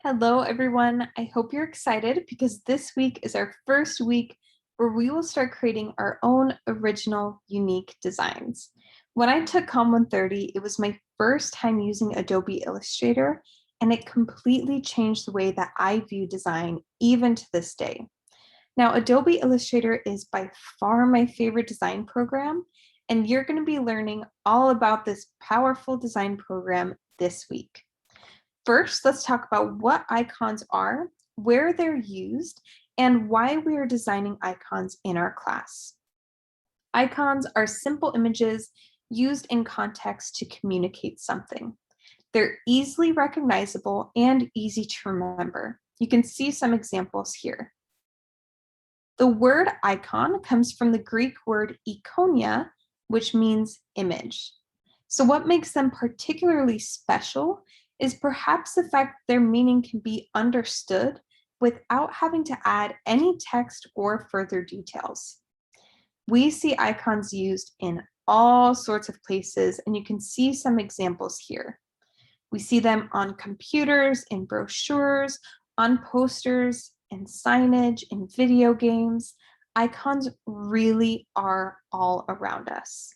Hello, everyone. I hope you're excited because this week is our first week where we will start creating our own original, unique designs. When I took Com 130, it was my first time using Adobe Illustrator, and it completely changed the way that I view design, even to this day. Now, Adobe Illustrator is by far my favorite design program, and you're going to be learning all about this powerful design program this week. First, let's talk about what icons are, where they're used, and why we are designing icons in our class. Icons are simple images used in context to communicate something. They're easily recognizable and easy to remember. You can see some examples here. The word icon comes from the Greek word ikonia, which means image. So what makes them particularly special is perhaps the fact that their meaning can be understood without having to add any text or further details. We see icons used in all sorts of places, and you can see some examples here. We see them on computers, in brochures, on posters, in signage, in video games. Icons really are all around us.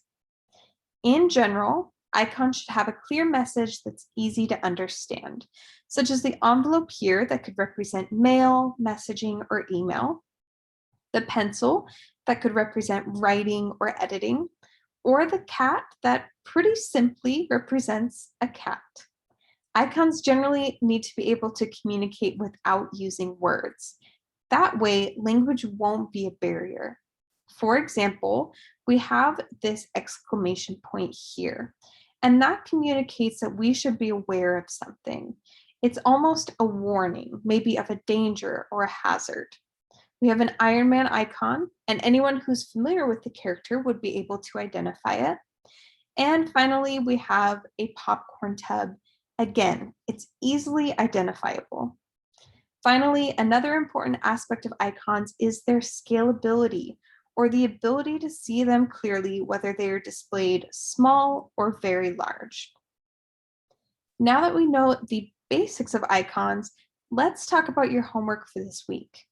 In general, icons should have a clear message that's easy to understand, such as the envelope here that could represent mail, messaging, or email, the pencil that could represent writing or editing, or the cat that pretty simply represents a cat. Icons generally need to be able to communicate without using words. That way, language won't be a barrier. For example, we have this exclamation point here, and that communicates that we should be aware of something. It's almost a warning, maybe of a danger or a hazard. We have an Iron Man icon, and anyone who's familiar with the character would be able to identify it. And finally, we have a popcorn tub. Again, it's easily identifiable. Finally, another important aspect of icons is their scalability, or the ability to see them clearly, whether they are displayed small or very large. Now that we know the basics of icons, let's talk about your homework for this week.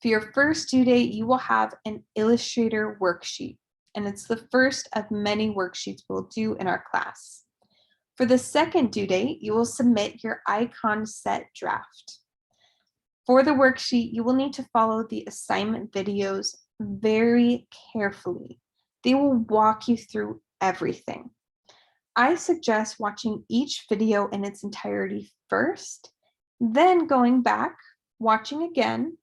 For your first due date, you will have an Illustrator worksheet, and it's the first of many worksheets we'll do in our class. For the second due date, you will submit your icon set draft. For the worksheet, you will need to follow the assignment videos very carefully. They will walk you through everything. I suggest watching each video in its entirety first, then going back, watching again,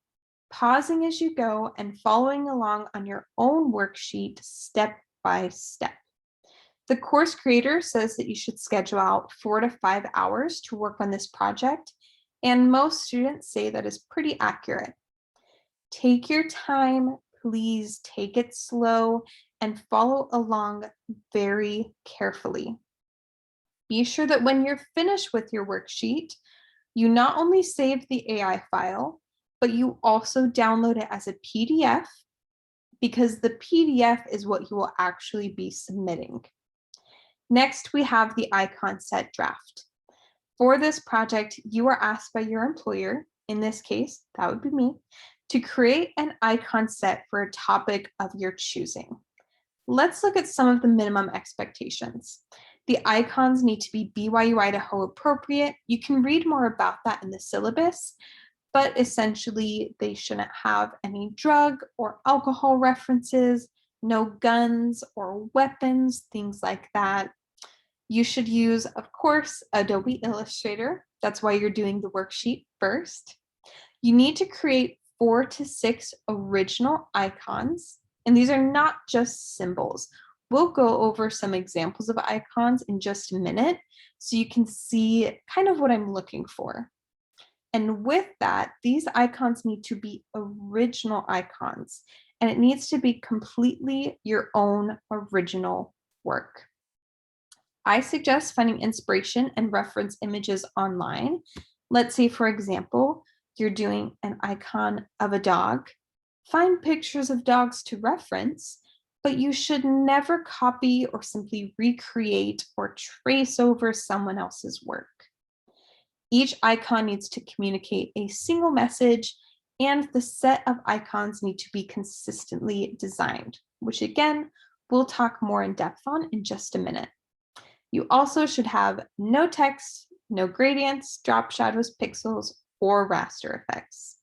pausing as you go, and following along on your own worksheet step by step. The course creator says that you should schedule out 4 to 5 hours to work on this project, and most students say that is pretty accurate. Take your time, please take it slow, and follow along very carefully. Be sure that when you're finished with your worksheet, you not only save the AI file, but you also download it as a PDF, because the PDF is what you will actually be submitting. Next, we have the icon set draft. For this project, you are asked by your employer, in this case, that would be me, to create an icon set for a topic of your choosing. Let's look at some of the minimum expectations. The icons need to be BYU Idaho appropriate. You can read more about that in the syllabus, but essentially they shouldn't have any drug or alcohol references, no guns or weapons, things like that. You should use, of course, Adobe Illustrator. That's why you're doing the worksheet first. You need to create 4 to 6 original icons, and these are not just symbols. We'll go over some examples of icons in just a minute so you can see kind of what I'm looking for. And with that, these icons need to be original icons, and it needs to be completely your own original work. I suggest finding inspiration and reference images online. Let's say, for example, you're doing an icon of a dog. Find pictures of dogs to reference, but you should never copy or simply recreate or trace over someone else's work. Each icon needs to communicate a single message, and the set of icons need to be consistently designed, which again, we'll talk more in depth on in just a minute. You also should have no text, no gradients, drop shadows, pixels, or raster effects.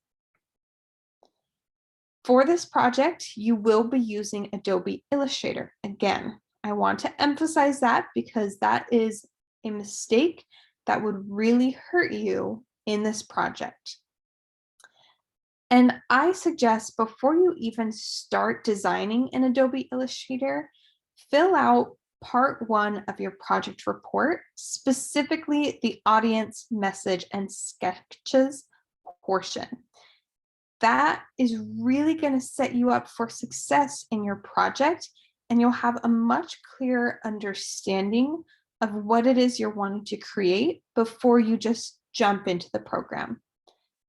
For this project, you will be using Adobe Illustrator. Again, I want to emphasize that because that is a mistake that would really hurt you in this project. And I suggest before you even start designing in Adobe Illustrator, fill out part 1 of your project report, specifically the audience, message, and sketches portion. That is really going to set you up for success in your project, and you'll have a much clearer understanding of what it is you're wanting to create before you just jump into the program.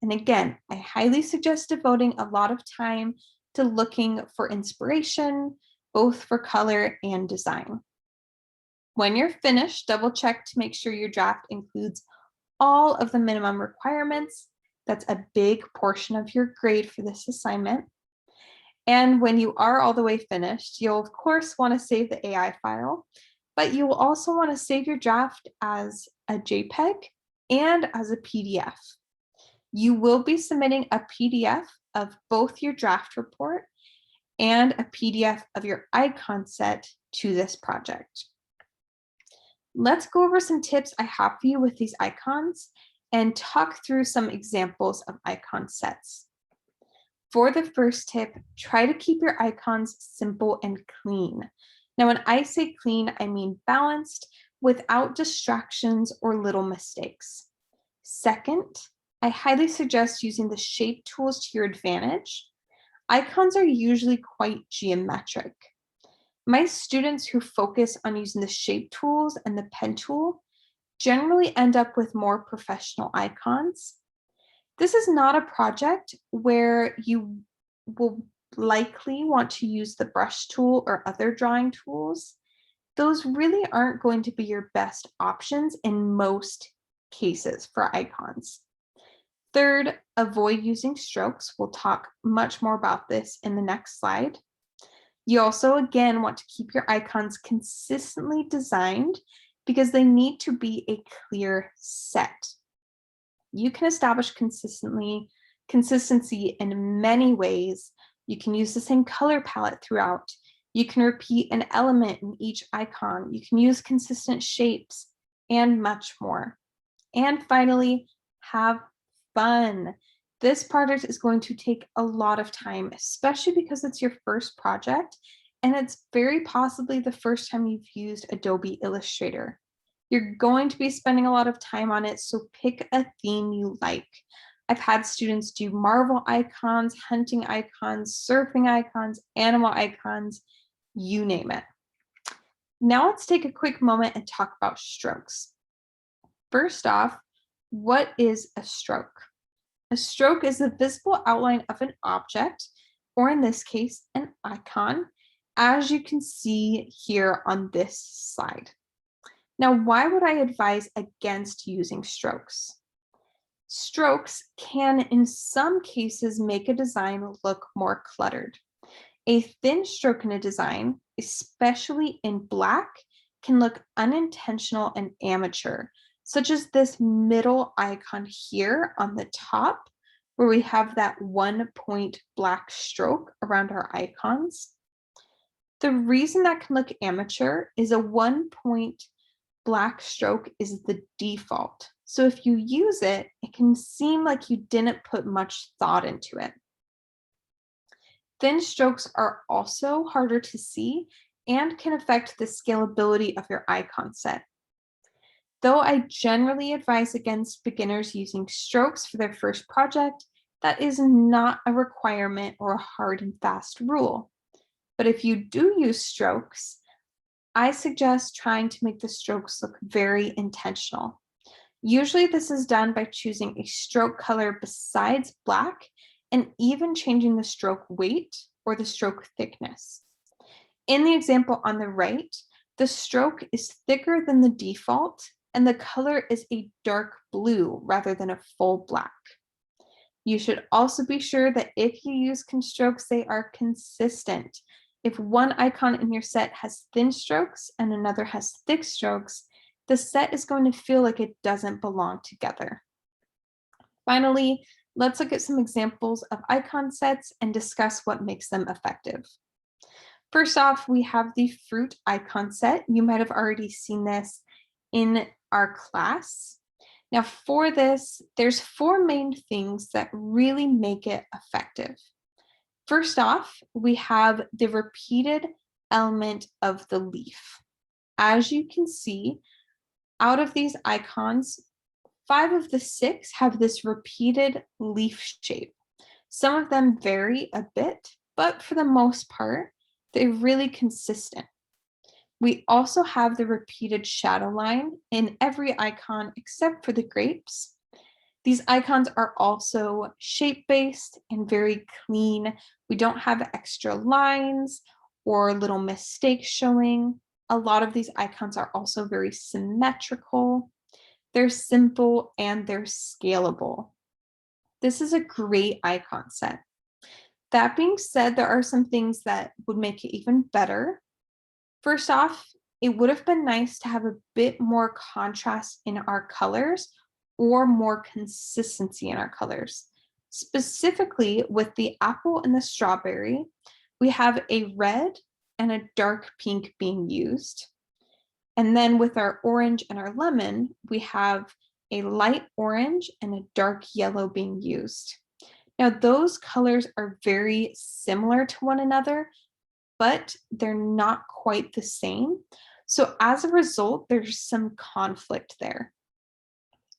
And again, I highly suggest devoting a lot of time to looking for inspiration, both for color and design. When you're finished, double check to make sure your draft includes all of the minimum requirements. That's a big portion of your grade for this assignment. And when you are all the way finished, you'll of course want to save the AI file, but you will also want to save your draft as a JPEG and as a PDF. You will be submitting a PDF of both your draft report and a PDF of your icon set to this project. Let's go over some tips I have for you with these icons and talk through some examples of icon sets. For the first tip, try to keep your icons simple and clean. Now, when I say clean, I mean balanced, without distractions or little mistakes. Second, I highly suggest using the shape tools to your advantage. Icons are usually quite geometric. My students who focus on using the shape tools and the pen tool generally end up with more professional icons. This is not a project where you will likely want to use the brush tool or other drawing tools. Those really aren't going to be your best options in most cases for icons. Third, avoid using strokes. We'll talk much more about this in the next slide. You also, again, want to keep your icons consistently designed because they need to be a clear set. You can establish consistency in many ways. You can use the same color palette throughout. You can repeat an element in each icon. You can use consistent shapes and much more. And finally, have fun. This project is going to take a lot of time, especially because it's your first project and it's very possibly the first time you've used Adobe Illustrator. You're going to be spending a lot of time on it, so pick a theme you like. I've had students do Marvel icons, hunting icons, surfing icons, animal icons, you name it. Now let's take a quick moment and talk about strokes. First off, what is a stroke? A stroke is the visible outline of an object, or in this case, an icon, as you can see here on this slide. Now, why would I advise against using strokes? Strokes can, in some cases, make a design look more cluttered. A thin stroke in a design, especially in black, can look unintentional and amateur, such as this middle icon here on the top, where we have that 1 point black stroke around our icons. The reason that can look amateur is a 1 point black stroke is the default. So if you use it, it can seem like you didn't put much thought into it. Thin strokes are also harder to see and can affect the scalability of your icon set. Though I generally advise against beginners using strokes for their first project, that is not a requirement or a hard and fast rule. But if you do use strokes, I suggest trying to make the strokes look very intentional. Usually this is done by choosing a stroke color besides black and even changing the stroke weight or the stroke thickness. In the example on the right, the stroke is thicker than the default and the color is a dark blue rather than a full black. You should also be sure that if you use strokes, they are consistent. If one icon in your set has thin strokes and another has thick strokes, the set is going to feel like it doesn't belong together. Finally, let's look at some examples of icon sets and discuss what makes them effective. First off, we have the fruit icon set. You might have already seen this in our class. Now for this, there's 4 main things that really make it effective. First off, we have the repeated element of the leaf. As you can see, out of these icons, 5 of the 6 have this repeated leaf shape. Some of them vary a bit, but for the most part, they're really consistent. We also have the repeated shadow line in every icon except for the grapes. These icons are also shape-based and very clean. We don't have extra lines or little mistakes showing. A lot of these icons are also very symmetrical. They're simple and they're scalable. This is a great icon set. That being said, there are some things that would make it even better. First off, it would have been nice to have a bit more contrast in our colors or more consistency in our colors. Specifically with the apple and the strawberry, we have a red and a dark pink being used. And then with our orange and our lemon, we have a light orange and a dark yellow being used. Now, those colors are very similar to one another, but they're not quite the same. So as a result, there's some conflict there.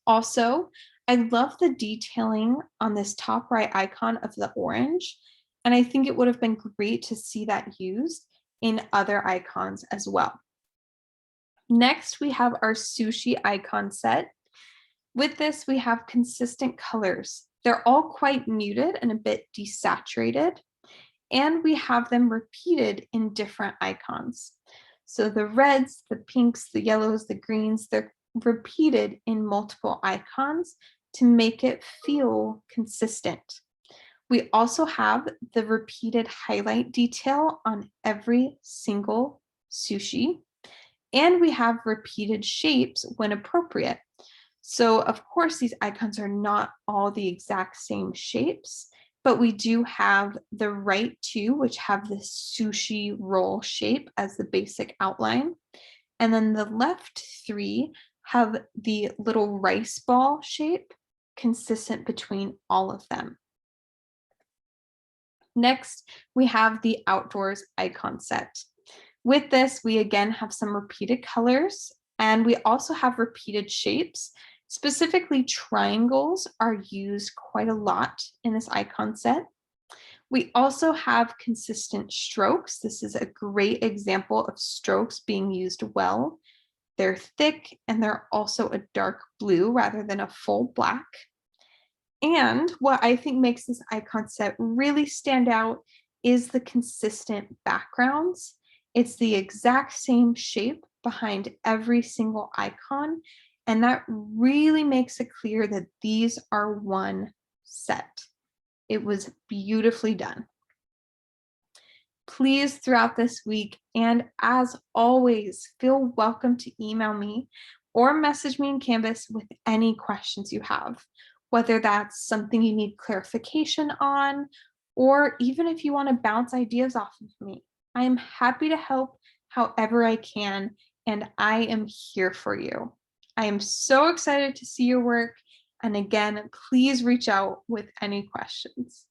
Also, I love the detailing on this top right icon of the orange, and I think it would have been great to see that used in other icons as well. Next, we have our sushi icon set. With this, we have consistent colors. They're all quite muted and a bit desaturated, and we have them repeated in different icons. So the reds, the pinks, the yellows, the greens, they're repeated in multiple icons to make it feel consistent. We also have the repeated highlight detail on every single sushi, and we have repeated shapes when appropriate. So of course, these icons are not all the exact same shapes, but we do have the right 2, which have the sushi roll shape as the basic outline. And then the left 3 have the little rice ball shape consistent between all of them. Next, we have the outdoors icon set. With this, we again have some repeated colors, and we also have repeated shapes. Specifically, triangles are used quite a lot in this icon set. We also have consistent strokes. This is a great example of strokes being used well. They're thick and they're also a dark blue rather than a full black. And what I think makes this icon set really stand out is the consistent backgrounds. It's the exact same shape behind every single icon, and that really makes it clear that these are one set. It was beautifully done. Please, throughout this week, and as always, feel welcome to email me or message me in Canvas with any questions you have, whether that's something you need clarification on, or even if you want to bounce ideas off of me. I am happy to help however I can, and I am here for you. I am so excited to see your work. And again, please reach out with any questions.